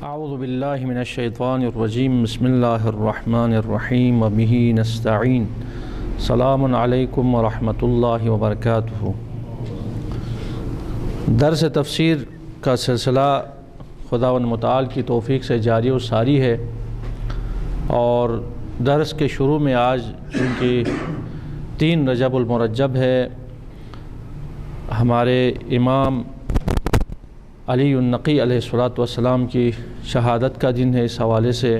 اعوذ باللہ من الشیطان الرجیم بسم اللہ الرحمن الرحیم وبہ نستعین سلام علیکم ورحمۃ اللہ وبرکاتہ۔ درس تفسیر کا سلسلہ خداوند متعال کی توفیق سے جاری و ساری ہے، اور درس کے شروع میں آج چونکہ 3 رجب المرجب ہے، ہمارے امام علی النقی علیہ الصلوۃ والسلام کی شہادت کا دن ہے، اس حوالے سے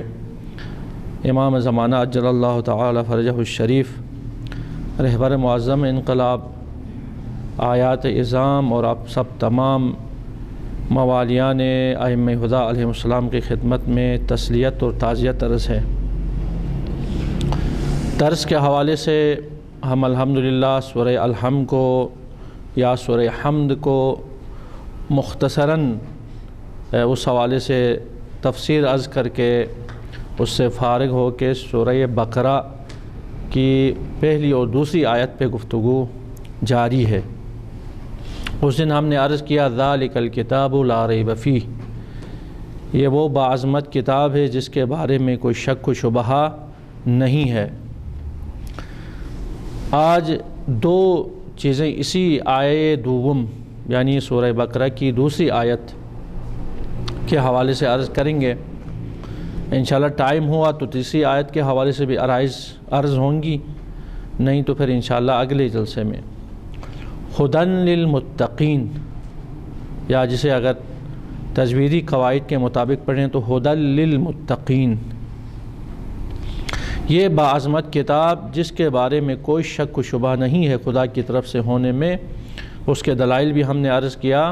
امام زمانہ اجل اللہ تعالی فرجہ الشریف رہبر معظم انقلاب آیات اعظام اور آپ سب تمام موالیان ائمہ ہدیٰ علیہ السلام کی خدمت میں تسلیت اور تعزیت عرض ہے۔ درس کے حوالے سے ہم الحمدللہ سورہ الحمد کو یا سورہ حمد کو مختصراً اس حوالے سے تفسیر عرض کر کے اس سے فارغ ہو کے سورہ بقرہ کی پہلی اور دوسری آیت پہ گفتگو جاری ہے۔ اس دن ہم نے عرض کیا ذالک الکتاب لا ریب فیہ، یہ وہ باعظمت کتاب ہے جس کے بارے میں کوئی شک و شبہ نہیں ہے۔ آج 2 چیزیں اسی آیے دوم یعنی سورہ بقرہ کی دوسری آیت کے حوالے سے عرض کریں گے۔ انشاءاللہ ٹائم ہوا تو تیسری آیت کے حوالے سے بھی عرض ہوں گی، نہیں تو پھر انشاءاللہ اگلے جلسے میں۔ ہدی للمتقین، یا جسے اگر تجویدی قواعد کے مطابق پڑھیں تو ہدی للمتقین، یہ باعظمت کتاب جس کے بارے میں کوئی شک و شبہ نہیں ہے خدا کی طرف سے ہونے میں، اس کے دلائل بھی ہم نے عرض کیا،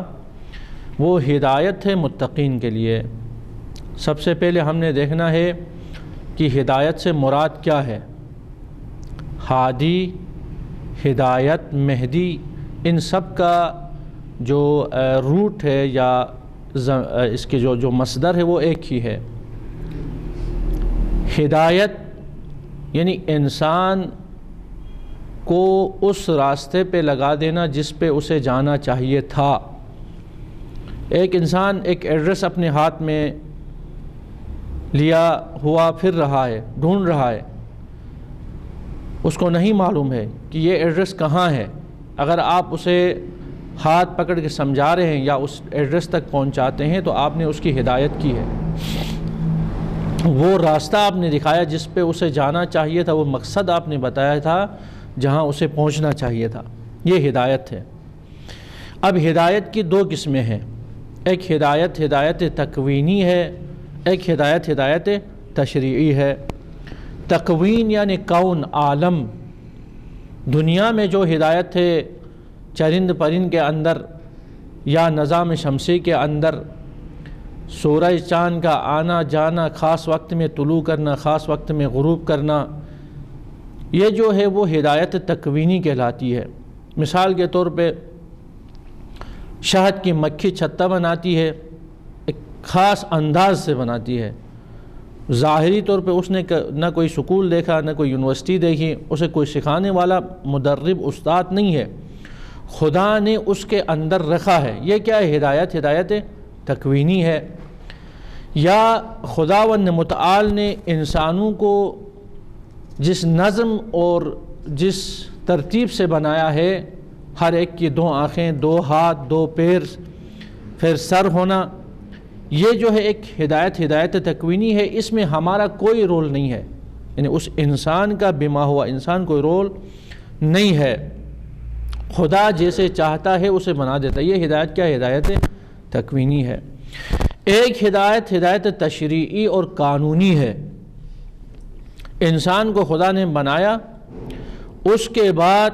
وہ ہدایت ہے متقین کے لیے۔ سب سے پہلے ہم نے دیکھنا ہے کہ ہدایت سے مراد کیا ہے۔ ہادی، ہدایت، مہدی، ان سب کا جو روٹ ہے یا اس کے جو مصدر ہے وہ ایک ہی ہے۔ ہدایت یعنی انسان کو اس راستے پہ لگا دینا جس پہ اسے جانا چاہیے تھا۔ ایک انسان ایک ایڈریس اپنے ہاتھ میں لیا ہوا پھر رہا ہے، ڈھونڈ رہا ہے، اس کو نہیں معلوم ہے کہ یہ ایڈریس کہاں ہے۔ اگر آپ اسے ہاتھ پکڑ کے سمجھا رہے ہیں یا اس ایڈریس تک پہنچاتے ہیں تو آپ نے اس کی ہدایت کی ہے، وہ راستہ آپ نے دکھایا جس پہ اسے جانا چاہیے تھا، وہ مقصد آپ نے بتایا تھا جہاں اسے پہنچنا چاہیے تھا، یہ ہدایت ہے۔ اب ہدایت کی 2 قسمیں ہیں، ایک ہدایت تکوینی ہے، ایک ہدایت تشریعی ہے۔ تکوین یعنی کون، عالم، دنیا میں جو ہدایت ہے چرند پرند کے اندر یا نظام شمسی کے اندر، سورج چاند کا آنا جانا، خاص وقت میں طلوع کرنا، خاص وقت میں غروب کرنا، یہ جو ہے وہ ہدایت تکوینی کہلاتی ہے۔ مثال کے طور پہ شہد کی مکھی چھتا بناتی ہے، ایک خاص انداز سے بناتی ہے، ظاہری طور پہ اس نے نہ کوئی سکول دیکھا نہ کوئی یونیورسٹی دیکھی، اسے کوئی سکھانے والا مدرب استاد نہیں ہے، خدا نے اس کے اندر رکھا ہے۔ یہ کیا ہے؟ ہدایت تکوینی ہے۔ یا خداوند متعال نے انسانوں کو جس نظم اور جس ترتیب سے بنایا ہے، ہر ایک کی 2 آنکھیں، 2 ہاتھ، 2 پیر، پھر سر ہونا، یہ جو ہے ایک ہدایت تکوینی ہے، اس میں ہمارا کوئی رول نہیں ہے، یعنی اس انسان کا بما ہوا انسان کوئی رول نہیں ہے، خدا جیسے چاہتا ہے اسے بنا دیتا ہے۔ یہ ہدایت کیا ہے؟ ہدایت تکوینی ہے۔ ایک ہدایت تشریعی اور قانونی ہے۔ انسان کو خدا نے بنایا، اس کے بعد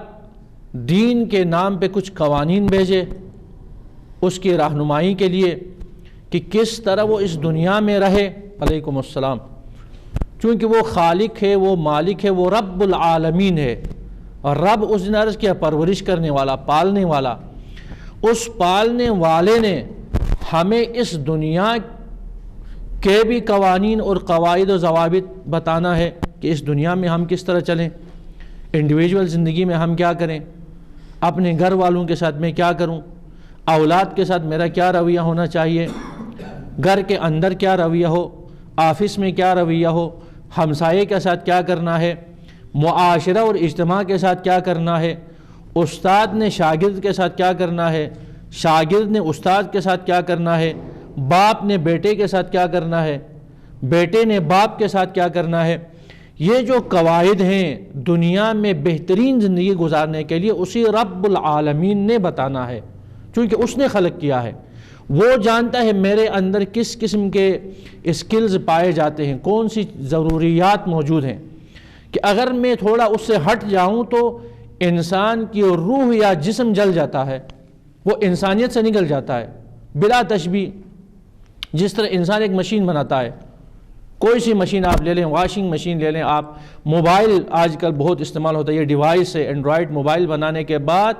دین کے نام پہ کچھ قوانین بھیجے اس کی رہنمائی کے لیے کہ کس طرح وہ اس دنیا میں رہے۔ علیکم السلام۔ چونکہ وہ خالق ہے، وہ مالک ہے، وہ رب العالمین ہے، اور رب اس نے عرض کیا پرورش کرنے والا، پالنے والا۔ اس پالنے والے نے ہمیں اس دنیا کے بھی قوانین اور قواعد و ضوابط بتانا ہے کہ اس دنیا میں ہم کس طرح چلیں، انڈیویجول زندگی میں ہم کیا کریں، اپنے گھر والوں کے ساتھ میں کیا کروں، اولاد کے ساتھ میرا کیا رویہ ہونا چاہیے، گھر کے اندر کیا رویہ ہو، آفس میں کیا رویہ ہو، ہمسائے کے ساتھ کیا کرنا ہے، معاشرہ اور اجتماع کے ساتھ کیا کرنا ہے، استاد نے شاگرد کے ساتھ کیا کرنا ہے، شاگرد نے استاد کے ساتھ کیا کرنا ہے، باپ نے بیٹے کے ساتھ کیا کرنا ہے، بیٹے نے باپ کے ساتھ کیا کرنا ہے۔ یہ جو قواعد ہیں دنیا میں بہترین زندگی گزارنے کے لیے اسی رب العالمین نے بتانا ہے، چونکہ اس نے خلق کیا ہے، وہ جانتا ہے میرے اندر کس قسم کے اسکلز پائے جاتے ہیں، کون سی ضروریات موجود ہیں، کہ اگر میں تھوڑا اس سے ہٹ جاؤں تو انسان کی روح یا جسم جل جاتا ہے، وہ انسانیت سے نکل جاتا ہے بلا تشبیہ۔ جس طرح انسان ایک مشین بناتا ہے، کوئی سی مشین آپ لے لیں، واشنگ مشین لے لیں آپ، موبائل آج کل بہت استعمال ہوتا ہے، یہ ڈیوائس ہے، اینڈرائڈ موبائل بنانے کے بعد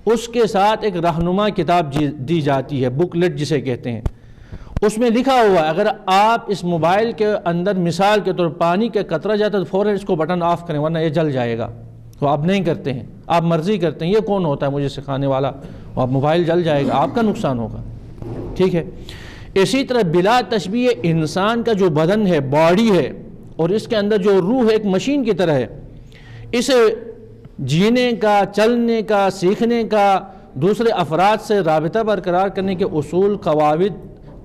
اس کے ساتھ ایک رہنما کتاب دی جاتی ہے، بک لیٹ جسے کہتے ہیں، اس میں لکھا ہوا ہے اگر آپ اس موبائل کے اندر مثال کے طور پانی کا قطرہ جاتا ہے تو فوراً اس کو بٹن آف کریں ورنہ یہ جل جائے گا، تو آپ نہیں کرتے ہیں، آپ مرضی کرتے ہیں، یہ کون ہوتا ہے مجھے سکھانے والا، آپ موبائل جل جائے گا، آپ کا نقصان ہوگا، ٹھیک ہے۔ اسی طرح بلا تشبیہ انسان کا جو بدن ہے، باڈی ہے، اور اس کے اندر جو روح ہے ایک مشین کی طرح ہے، اسے جینے کا، چلنے کا، سیکھنے کا، دوسرے افراد سے رابطہ برقرار کرنے کے اصول،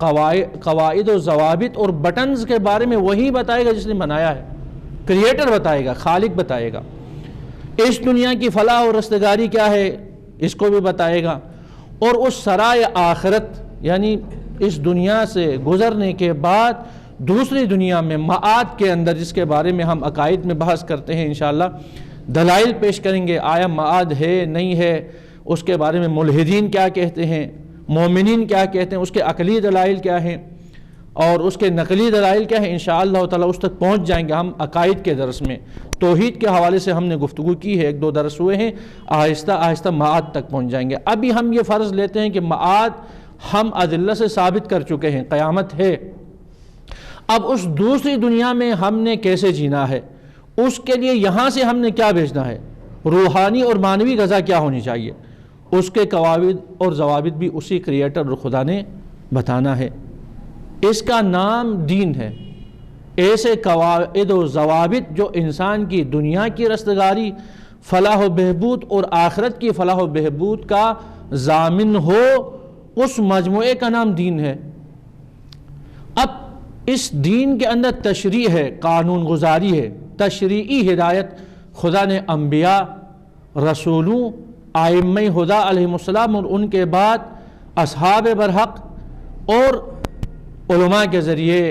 قواعد و ضوابط اور بٹنز کے بارے میں وہی بتائے گا جس نے بنایا ہے، کریٹر بتائے گا، خالق بتائے گا۔ اس دنیا کی فلاح و رستگاری کیا ہے اس کو بھی بتائے گا، اور اس سرائے آخرت یعنی اس دنیا سے گزرنے کے بعد دوسری دنیا میں معاد کے اندر، جس کے بارے میں ہم عقائد میں بحث کرتے ہیں انشاءاللہ، دلائل پیش کریں گے، آیا معاد ہے نہیں ہے، اس کے بارے میں ملحدین کیا کہتے ہیں، مومنین کیا کہتے ہیں، اس کے عقلی دلائل کیا ہیں اور اس کے نقلی دلائل کیا ہیں، انشاءاللہ تعالی اس تک پہنچ جائیں گے ہم عقائد کے درس میں۔ توحید کے حوالے سے ہم نے گفتگو کی ہے، 1-2 درس ہوئے ہیں، آہستہ آہستہ معاد تک پہنچ جائیں گے۔ ابھی ہم یہ فرض لیتے ہیں کہ معاد ہم ادلہ سے ثابت کر چکے ہیں، قیامت ہے، اب اس دوسری دنیا میں ہم نے کیسے جینا ہے، اس کے لیے یہاں سے ہم نے کیا بھیجنا ہے، روحانی اور معنوی غذا کیا ہونی چاہیے، اس کے قواعد اور ضوابط بھی اسی کریٹر اور خدا نے بتانا ہے۔ اس کا نام دین ہے۔ ایسے قواعد و ضوابط جو انسان کی دنیا کی رستگاری، فلاح و بہبود اور آخرت کی فلاح و بہبود کا ضامن ہو، اس مجموعے کا نام دین ہے۔ اب اس دین کے اندر تشریع ہے، قانون گزاری ہے، تشریعی ہدایت خدا نے انبیاء، رسولوں، ائمہ ہدیٰ علیہم السلام اور ان کے بعد اصحاب برحق اور علماء کے ذریعے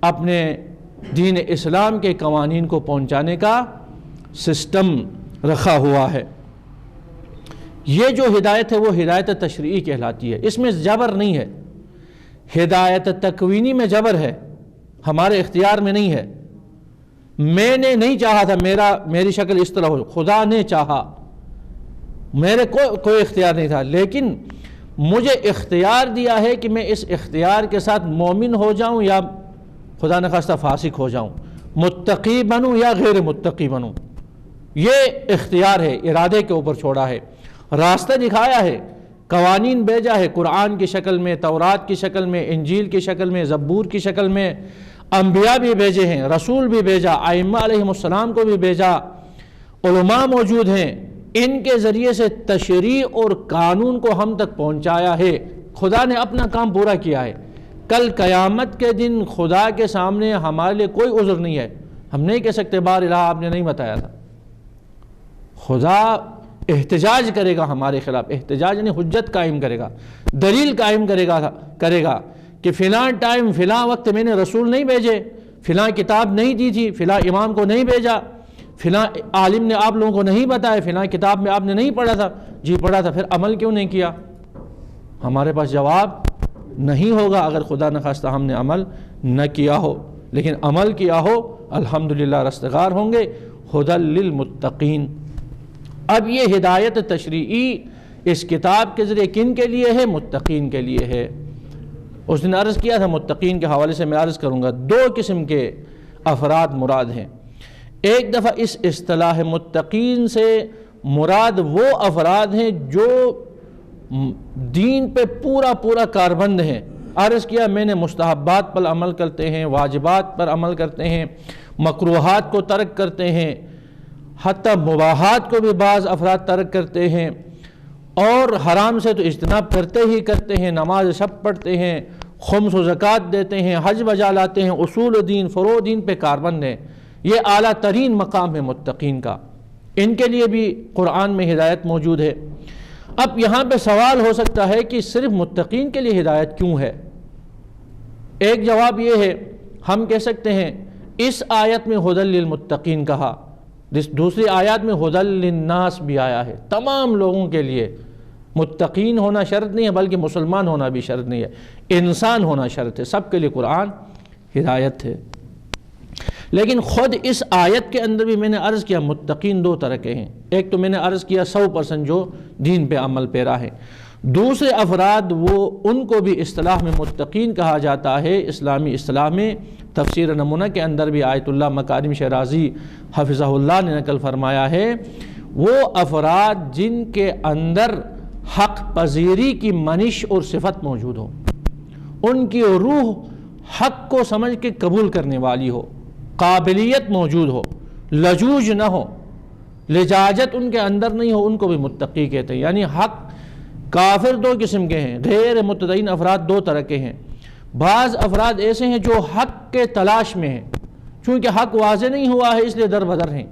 اپنے دین اسلام کے قوانین کو پہنچانے کا سسٹم رکھا ہوا ہے۔ یہ جو ہدایت ہے وہ ہدایت تشریعی کہلاتی ہے، اس میں جبر نہیں ہے۔ ہدایت تکوینی میں جبر ہے، ہمارے اختیار میں نہیں ہے۔ میں نے نہیں چاہا تھا میری شکل اس طرح ہو، خدا نے چاہا، میرے کوئی اختیار نہیں تھا، لیکن مجھے اختیار دیا ہے کہ میں اس اختیار کے ساتھ مومن ہو جاؤں یا خدا نخواستہ فاسق ہو جاؤں، متقی بنوں یا غیر متقی بنوں۔ یہ اختیار ہے، ارادے کے اوپر چھوڑا ہے، راستہ دکھایا ہے، قوانین بھیجا ہے، قرآن کی شکل میں، تورات کی شکل میں، انجیل کی شکل میں، زبور کی شکل میں، انبیاء بھی بھیجے ہیں، رسول بھی بھیجا، ائمہ علیہم السلام کو بھی بھیجا، علماء موجود ہیں، ان کے ذریعے سے تشریع اور قانون کو ہم تک پہنچایا ہے۔ خدا نے اپنا کام پورا کیا ہے۔ کل قیامت کے دن خدا کے سامنے ہمارے لیے کوئی عذر نہیں ہے، ہم نہیں کہہ سکتے بار الہ آپ نے نہیں بتایا تھا۔ خدا احتجاج کرے گا ہمارے خلاف، احتجاج یعنی حجت قائم کرے گا، دلیل قائم کرے گا کہ فلاں ٹائم فلاں وقت میں نے رسول نہیں بھیجے، فلاں کتاب نہیں دی تھی، فلاں امام کو نہیں بھیجا، فلاں عالم نے آپ لوگوں کو نہیں بتایا، فلاں کتاب میں آپ نے نہیں پڑھا تھا، جی پڑھا تھا، پھر عمل کیوں نہیں کیا؟ ہمارے پاس جواب نہیں ہوگا اگر خدا نخواستہ ہم نے عمل نہ کیا ہو، لیکن عمل کیا ہو الحمدللہ رستگار ہوں گے۔ ھدی للمتقین۔ اب یہ ہدایت تشریعی اس کتاب کے ذریعے کن کے لیے ہے؟ متقین کے لیے ہے۔ اس دن عرض کیا تھا، متقین کے حوالے سے میں عرض کروں گا، 2 قسم کے افراد مراد ہیں۔ ایک دفعہ اس اصطلاح متقین سے مراد وہ افراد ہیں جو دین پہ پورا کاربند ہیں، عرض کیا میں نے مستحبات پر عمل کرتے ہیں، واجبات پر عمل کرتے ہیں، مکروہات کو ترک کرتے ہیں، حتیٰ مباحات کو بھی بعض افراد ترک کرتے ہیں، اور حرام سے تو اجتناب کرتے ہی کرتے ہیں، نماز شب پڑھتے ہیں، خمس و زکوٰۃ دیتے ہیں، حج بجا لاتے ہیں، اصول دین فروع دین پہ کاربند ہیں۔ یہ اعلیٰ ترین مقام ہے متقین کا، ان کے لیے بھی قرآن میں ہدایت موجود ہے۔ اب یہاں پہ سوال ہو سکتا ہے کہ صرف متقین کے لیے ہدایت کیوں ہے؟ ایک جواب یہ ہے، ہم کہہ سکتے ہیں اس آیت میں ھدی للمتقین کہا، دوسری آیات میں ھدی للناس بھی آیا ہے، تمام لوگوں کے لیے۔ متقین ہونا شرط نہیں ہے، بلکہ مسلمان ہونا بھی شرط نہیں ہے، انسان ہونا شرط ہے، سب کے لیے قرآن ہدایت ہے۔ لیکن خود اس آیت کے اندر بھی میں نے عرض کیا متقین دو طرح کے ہیں۔ ایک تو میں نے عرض کیا 100% جو دین پہ عمل پیرا ہے، دوسرے افراد وہ ان کو بھی اصطلاح میں متقین کہا جاتا ہے۔ اسلامی اصطلاح میں تفسیر نمونہ کے اندر بھی آیت اللہ مکارم شیرازی حفظہ اللہ نے نقل فرمایا ہے، وہ افراد جن کے اندر حق پذیری کی منش اور صفت موجود ہو، ان کی روح حق کو سمجھ کے قبول کرنے والی ہو، قابلیت موجود ہو، لجوج نہ ہو، لجاجت ان کے اندر نہیں ہو، ان کو بھی متقی کہتے ہیں۔ یعنی حق کافر دو قسم کے ہیں، غیر متدین افراد دو طرح کے ہیں۔ بعض افراد ایسے ہیں جو حق کے تلاش میں ہیں، چونکہ حق واضح نہیں ہوا ہے اس لیے در بدر ہیں،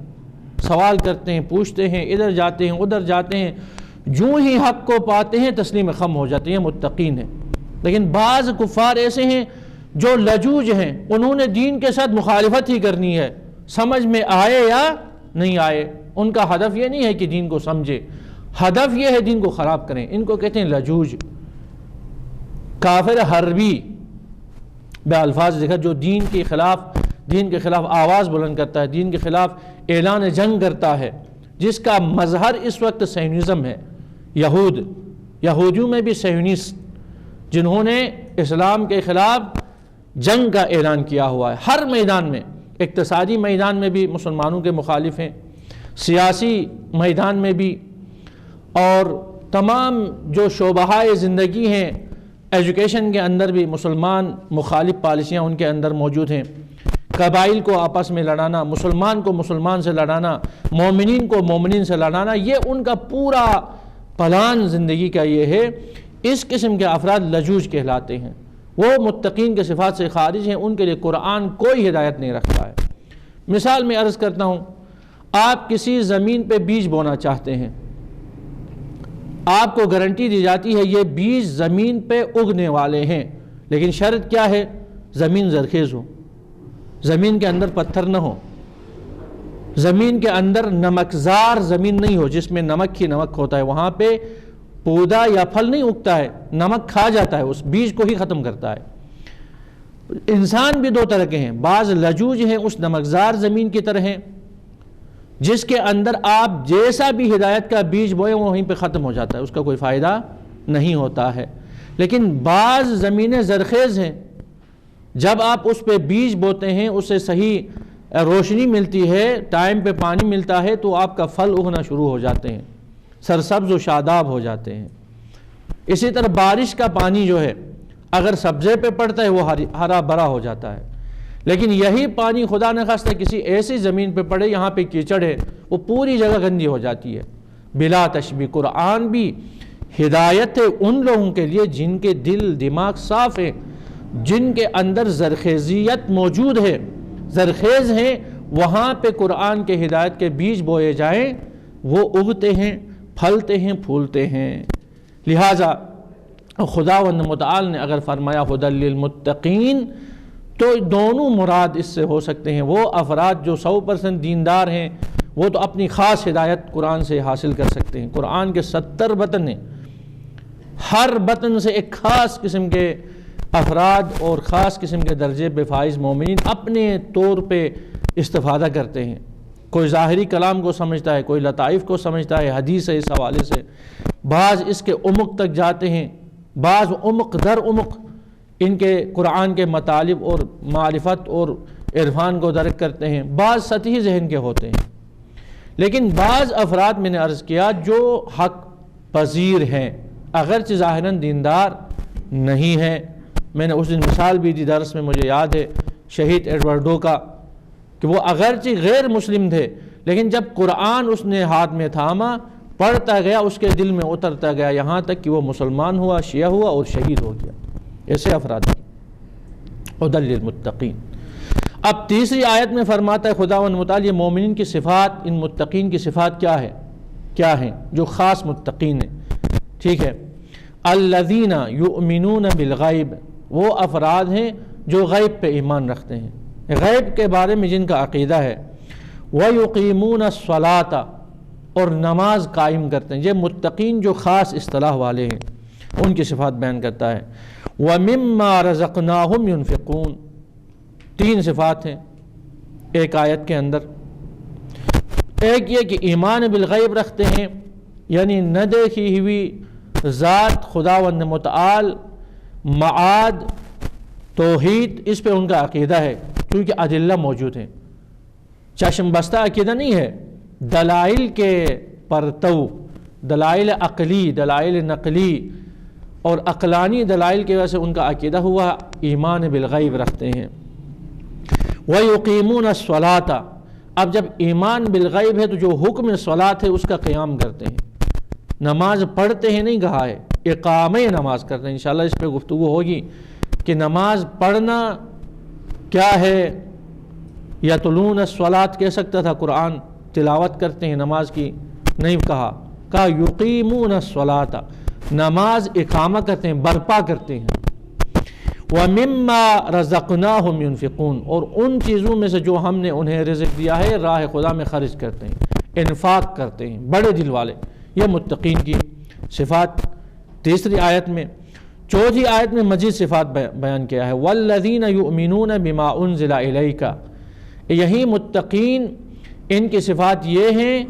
سوال کرتے ہیں، پوچھتے ہیں، ادھر جاتے ہیں ادھر جاتے ہیں، جو ہی حق کو پاتے ہیں تسلیم خم ہو جاتے ہیں، متقین ہیں۔ لیکن بعض کفار ایسے ہیں جو لجوج ہیں، انہوں نے دین کے ساتھ مخالفت ہی کرنی ہے، سمجھ میں آئے یا نہیں آئے، ان کا ہدف یہ نہیں ہے کہ دین کو سمجھے، ہدف یہ ہے دین کو خراب کریں، ان کو کہتے ہیں لجوج۔ کافر حربی بے الفاظ دیکھا، جو دین کے خلاف آواز بلند کرتا ہے، دین کے خلاف اعلان جنگ کرتا ہے، جس کا مظہر اس وقت صہیونزم ہے۔ یہودیوں میں بھی صہیونسٹ جنہوں نے اسلام کے خلاف جنگ کا اعلان کیا ہوا ہے، ہر میدان میں، اقتصادی میدان میں بھی مسلمانوں کے مخالف ہیں، سیاسی میدان میں بھی، اور تمام جو شعبۂ زندگی ہیں، ایجوکیشن کے اندر بھی مسلمان مخالف پالیسیاں ان کے اندر موجود ہیں۔ قبائل کو آپس میں لڑانا، مسلمان کو مسلمان سے لڑانا، مومنین کو مومنین سے لڑانا، یہ ان کا پورا پلان زندگی کا یہ ہے۔ اس قسم کے افراد لجوج کہلاتے ہیں، وہ متقین کے صفات سے خارج ہیں، ان کے لیے قرآن کوئی ہدایت نہیں رکھتا ہے۔ مثال میں عرض کرتا ہوں، آپ کسی زمین پہ بیج بونا چاہتے ہیں، آپ کو گارنٹی دی جاتی ہے یہ بیج زمین پہ اگنے والے ہیں، لیکن شرط کیا ہے؟ زمین زرخیز ہو، زمین کے اندر پتھر نہ ہو، زمین کے اندر نمکزار زمین نہیں ہو جس میں نمک ہی نمک ہوتا ہے، وہاں پہ پودا یا پھل نہیں اگتا ہے، نمک کھا جاتا ہے، اس بیج کو ہی ختم کرتا ہے۔ انسان بھی دو طرح کے ہیں، بعض لجوج ہیں، اس نمکزار زمین کی طرح ہیں جس کے اندر آپ جیسا بھی ہدایت کا بیج بوئے وہیں پہ ختم ہو جاتا ہے، اس کا کوئی فائدہ نہیں ہوتا ہے۔ لیکن بعض زمینیں زرخیز ہیں، جب آپ اس پہ بیج بوتے ہیں، اسے صحیح روشنی ملتی ہے، ٹائم پہ پانی ملتا ہے، تو آپ کا پھل اگنا شروع ہو جاتے ہیں، سرسبز و شاداب ہو جاتے ہیں۔ اسی طرح بارش کا پانی جو ہے اگر سبزے پہ پڑتا ہے وہ ہرا بھرا ہو جاتا ہے، لیکن یہی پانی خدا نہ خواستہ کسی ایسی زمین پہ پڑے یہاں پہ کیچڑ ہے، وہ پوری جگہ گندی ہو جاتی ہے۔ بلا تشبیہ قرآن بھی ہدایت ہے ان لوگوں کے لیے جن کے دل دماغ صاف ہیں، جن کے اندر زرخیزیت موجود ہے، زرخیز ہیں، وہاں پہ قرآن کے ہدایت کے بیج بوئے جائیں، وہ اگتے ہیں، پھلتے ہیں، پھولتے ہیں۔ لہٰذا خداوند متعال نے اگر فرمایا ھدی للمتقین، تو دونوں مراد اس سے ہو سکتے ہیں۔ وہ افراد جو 100% دیندار ہیں وہ تو اپنی خاص ہدایت قرآن سے حاصل کر سکتے ہیں۔ قرآن کے 70 بطن ہیں، ہر بطن سے ایک خاص قسم کے افراد اور خاص قسم کے درجے پہ فائز مومنین اپنے طور پہ استفادہ کرتے ہیں۔ کوئی ظاہری کلام کو سمجھتا ہے، کوئی لطائف کو سمجھتا ہے، حدیث ہے اس حوالے سے، بعض اس کے عمق تک جاتے ہیں، بعض عمق در عمق ان کے قرآن کے مطالب اور معرفت اور عرفان کو درک کرتے ہیں، بعض سطحی ذہن کے ہوتے ہیں۔ لیکن بعض افراد میں نے عرض کیا جو حق پذیر ہیں، اگرچہ ظاہراً دیندار نہیں ہیں، میں نے اس دن مثال بھی دی درس میں، مجھے یاد ہے شہید ایڈورڈو کا، کہ وہ اگرچہ غیر مسلم تھے لیکن جب قرآن اس نے ہاتھ میں تھاما، پڑھتا گیا، اس کے دل میں اترتا گیا، یہاں تک کہ وہ مسلمان ہوا، شیعہ ہوا اور شہید ہو گیا۔ ایسے افراد کی ہدی للمتقین۔ اب تیسری آیت میں فرماتا ہے خداوند متعال یہ مومنین کی صفات، ان متقین کی صفات کیا ہیں جو خاص متقین ہیں، ٹھیک ہے؟ الذین یؤمنون بالغیب، وہ افراد ہیں جو غیب پہ ایمان رکھتے ہیں، غیب کے بارے میں جن کا عقیدہ ہے۔ وَيُقِيمُونَ الصَّلَاةَ، اور نماز قائم کرتے ہیں۔ یہ متقین جو خاص اصطلاح والے ہیں ان کی صفات بیان کرتا ہے۔ وَمِمَّا رَزَقْنَاهُمْ يُنْفِقُونَ، تین صفات ہیں ایک آیت کے اندر۔ ایک یہ کہ ایمان بالغیب رکھتے ہیں، یعنی نہ دیکھی ہوئی ذات خداوند متعال، معاد، توحید، اس پہ ان کا عقیدہ ہے کیونکہ ادلہ موجود ہیں۔ چشم بستہ عقیدہ نہیں ہے، دلائل کے پرتو، دلائل عقلی، دلائل نقلی اور عقلانی دلائل کی وجہ سے ان کا عقیدہ ہوا ایمان بالغیب رکھتے ہیں۔ وَيُقِيمُونَ الصَّلَاةَ، اب جب ایمان بالغیب ہے تو جو حکم صلاۃ ہے اس کا قیام کرتے ہیں، نماز پڑھتے ہیں نہیں کہا ہے، اقامہ نماز کرتے ہیں۔ انشاءاللہ اس پہ گفتگو ہوگی کہ نماز پڑھنا کیا ہے۔ یتلون الصلاۃ کہہ سکتا تھا، قرآن تلاوت کرتے ہیں نماز کی، نہیں کہا یقیمون الصلاۃ، نماز اقامہ کرتے ہیں، برپا کرتے ہیں۔ وَمِمَّا رَزَقْنَاهُمْ يُنْفِقُونَ، اور ان چیزوں میں سے جو ہم نے انہیں رزق دیا ہے راہ خدا میں خرچ کرتے ہیں، انفاق کرتے ہیں، بڑے دل والے۔ یہ متقین کی صفات تیسری آیت میں۔ چوتھی آیت میں مزید صفات بیان کیا ہے، وَالَّذِينَ يُؤْمِنُونَ بِمَا أُنزِلَ إِلَيْكَ، یہی متقین ان کی صفات یہ ہیں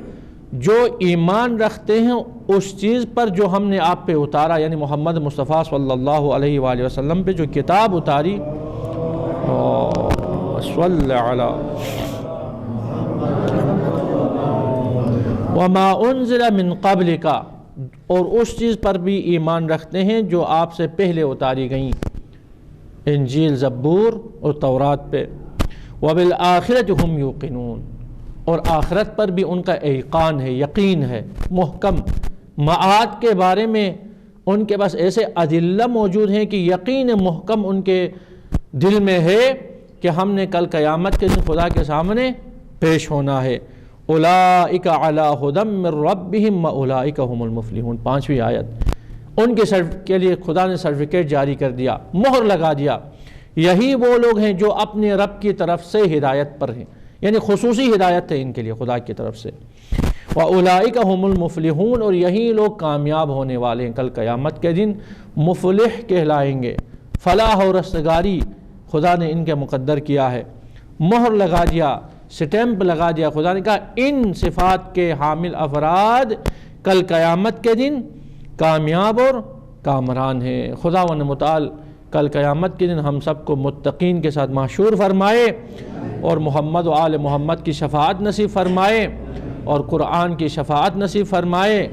جو ایمان رکھتے ہیں اس چیز پر جو ہم نے آپ پہ اتارا، یعنی محمد مصطفیٰ صلی اللہ علیہ وآلہ وسلم پہ جو کتاب اتاری، صلی علی وما انزل من قبلک، اور اس چیز پر بھی ایمان رکھتے ہیں جو آپ سے پہلے اتاری گئیں، انجیل، زبور اور تورات پہ۔ وبالآخرۃ ہم یوقنون، اور آخرت پر بھی ان کا ایقان ہے، یقین ہے محکم۔ معاد کے بارے میں ان کے پاس ایسے ادلہ موجود ہیں کہ یقین محکم ان کے دل میں ہے کہ ہم نے کل قیامت کے دن خدا کے سامنے پیش ہونا ہے۔ اولئک علی ھدی من ربہم واولئک ھم المفلحون، پانچویں آیت۔ ان کے لیے خدا نے سرٹیفکیٹ جاری کر دیا، مہر لگا دیا، یہی وہ لوگ ہیں جو اپنے رب کی طرف سے ہدایت پر ہیں، یعنی خصوصی ہدایت ہے ان کے لیے خدا کی طرف سے۔ وَأُولَئِكَ هُمُ الْمُفْلِحُونَ، اور یہی لوگ کامیاب ہونے والے ہیں، کل قیامت کے دن مفلح کہلائیں گے۔ فلاح اور رستگاری خدا نے ان کے مقدر کیا ہے، مہر لگا دیا، سٹیمپ لگا دیا۔ خدا نے کہا ان صفات کے حامل افراد کل قیامت کے دن کامیاب اور کامران ہیں۔ خداوند متعال کل قیامت کے دن ہم سب کو متقین کے ساتھ محشور فرمائے اور محمد و آل محمد کی شفاعت نصیب فرمائے اور قرآن کی شفاعت نصیب فرمائے۔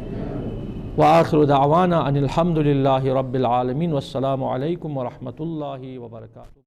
وآخر دعوانا ان الحمد للہ رب العالمین، والسلام علیکم ورحمۃ اللہ وبرکاتہ۔